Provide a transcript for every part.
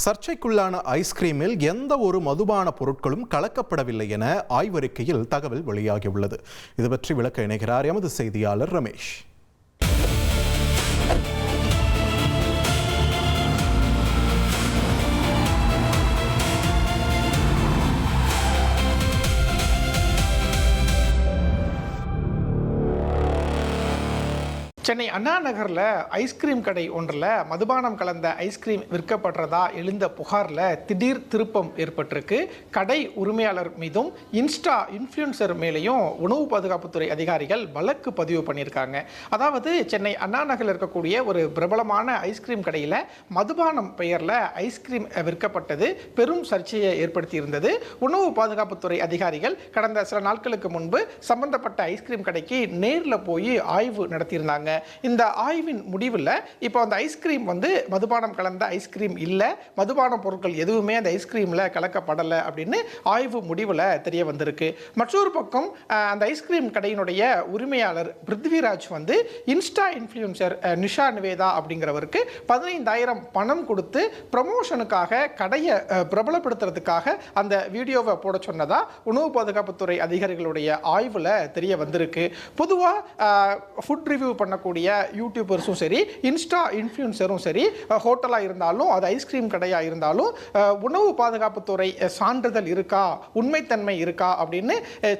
சர்ச்சைக்குள்ளான ஐஸ்கிரீமில் எந்த ஒரு மதுபான பொருட்களும் கலக்கப்படவில்லை என ஆய்வறிக்கையில் தகவல் வெளியாகியுள்ளது. இது பற்றி விளக்க இணைகிறார் எமது செய்தியாளர் ரமேஷ். சென்னை அண்ணா நகரில் ஐஸ்கிரீம் கடை ஒன்றில் மதுபானம் கலந்த ஐஸ்கிரீம் விற்கப்படுறதா எழுந்த புகாரில் திடீர் திருப்பம் ஏற்பட்டிருக்கு. கடை உரிமையாளர் மீதும் இன்ஃப்ளூயன்சர் மேலேயும் உணவு பாதுகாப்புத்துறை அதிகாரிகள் வழக்கு பதிவு பண்ணியிருக்காங்க. அதாவது சென்னை அண்ணா நகரில் இருக்கக்கூடிய ஒரு பிரபலமான ஐஸ்கிரீம் கடையில் மதுபானம் பெயரில் ஐஸ்கிரீம் விற்கப்பட்டது பெரும் சர்ச்சையை ஏற்படுத்தி இருந்தது. உணவு பாதுகாப்புத்துறை அதிகாரிகள் கடந்த சில நாட்களுக்கு முன்பு சம்பந்தப்பட்ட ஐஸ்கிரீம் கடைக்கு நேரில் போய் ஆய்வு நடத்தியிருந்தாங்க. இந்த ஆய்வின் முடிவில் இப்போ அந்த ஐஸ்கிரீம் மதுபானம் கலந்த ஐஸ்கிரீம் இல்லை, மதுபான பொருட்கள் எதுவுமே அந்த ஐஸ்கிரீமில் கலக்கப்படலை அப்படின்னு ஆய்வு முடிவில் தெரிய வந்திருக்கு. மற்றொரு பக்கம் அந்த ஐஸ்கிரீம் கடையினுடைய உரிமையாளர் பிருத்விராஜ் இன்ஃப்ளூயன்சர் நிஷா நிவேதா அப்படிங்கிறவருக்கு 15,000 பணம் கொடுத்து ப்ரமோஷனுக்காக கடையை பிரபலப்படுத்துறதுக்காக அந்த வீடியோவை போட சொன்னதா உணவு பாதுகாப்புத்துறை அதிகாரிகளுடைய ஆய்வில் தெரிய வந்திருக்கு. பொதுவாக ஃபுட் ரிவ்யூ பண்ணக்கூடிய யூடியூபர்ஸும் சரி, இன்ஃப்ளூயன்சரும் சரி, ஹோட்டலாக இருந்தாலும் அது ஐஸ்கிரீம் கடையாக இருந்தாலும் உணவு பாதுகாப்புத்துறை சான்றிதழ் இருக்கா, உண்மைத்தன்மை இருக்கா அப்படின்னு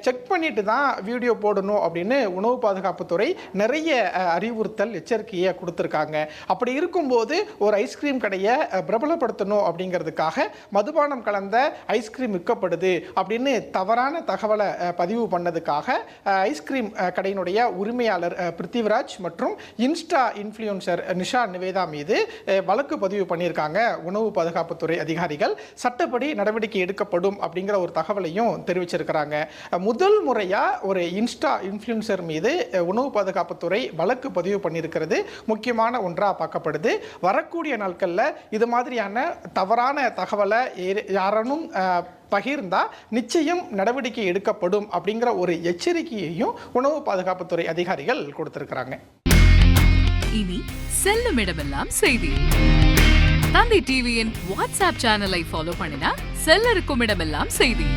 செக் பண்ணிட்டு தான் வீடியோ போடணும் அப்படின்னு உணவு பாதுகாப்புத்துறை நிறைய அறிவுறுத்தல் எச்சரிக்கையை கொடுத்துருக்காங்க. அப்படி இருக்கும்போது ஒரு ஐஸ்கிரீம் கடையை பிரபலப்படுத்தணும் அப்படிங்கிறதுக்காக மதுபானம் கலந்த ஐஸ்கிரீம் விற்கப்படுது அப்படின்னு தவறான தகவலை பதிவு பண்ணதுக்காக ஐஸ்கிரீம் கடையினுடைய உரிமையாளர் பிருத்திவிராஜ் மற்றும் இன்ஃப்ளூயன்சர் நிஷா நிவேதா மீது வழக்கு பதிவு பண்ணியிருக்காங்க உணவு பாதுகாப்புத்துறை அதிகாரிகள். சட்டப்படி நடவடிக்கை எடுக்கப்படும் அப்படிங்கிற ஒரு தகவலையும் தெரிவிச்சிருக்கிறாங்க. முதல் முறையாக ஒரு இன்ஃப்ளூயன்சர் மீது உணவு பாதுகாப்புத்துறை வழக்கு பதிவு பண்ணியிருக்கிறது முக்கியமான ஒன்றாக பார்க்கப்படுது. வரக்கூடிய நாட்களில் இது மாதிரியான தவறான தகவலை யாரனும் பகிர்ந்தா நிச்சயம் நடவடிக்கை எடுக்கப்படும் அப்படிங்கிற ஒரு எச்சரிக்கையையும் உணவு பாதுகாப்புத்துறை அதிகாரிகள் கொடுத்திருக்கிறாங்க. இனி செல்லும் இடமெல்லாம் செய்தி. தந்தை டிவியின் வாட்ஸ்அப் சேனலை ஃபாலோ பண்ணினா செல்ல இருக்கும் இடமெல்லாம் செய்தி.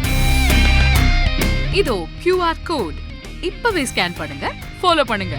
இதோ QR கோட் இப்பவே ஸ்கேன் பண்ணுங்க, ஃபாலோ பண்ணுங்க.